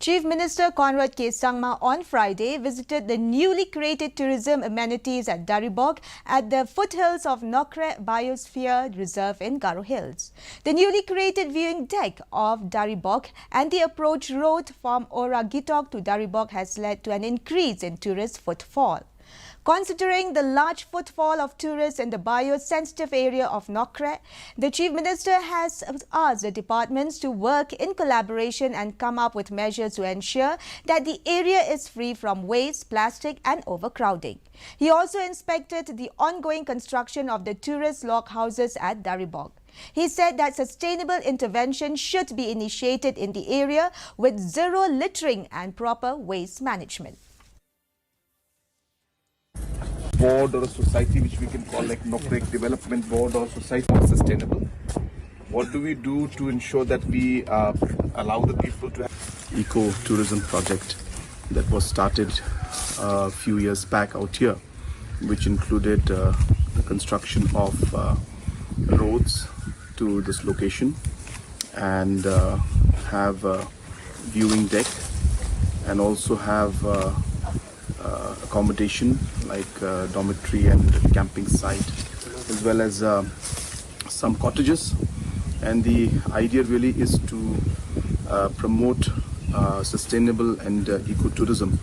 Chief Minister Conrad K. Sangma on Friday visited the newly created tourism amenities at Daribok at the foothills of Nokre Biosphere Reserve in Garo Hills. The newly created viewing deck of Daribok and the approach road from Oragitok to Daribok has led to an increase in tourist footfall. Considering the large footfall of tourists in the biosensitive area of Nokre, the Chief Minister has asked the departments to work in collaboration and come up with measures to ensure that the area is free from waste, plastic and overcrowding. He also inspected the ongoing construction of the tourist log houses at Daribok. He said that sustainable intervention should be initiated in the area with zero littering and proper waste management. Board or a society which we can call like Nokre Development Board or society more sustainable? What do we do to ensure that we allow the people to have eco-tourism project that was started a few years back out here, which included the construction of roads to this location and have a viewing deck and also have accommodation like dormitory and camping site, as well as some cottages. And the idea really is to promote sustainable and ecotourism.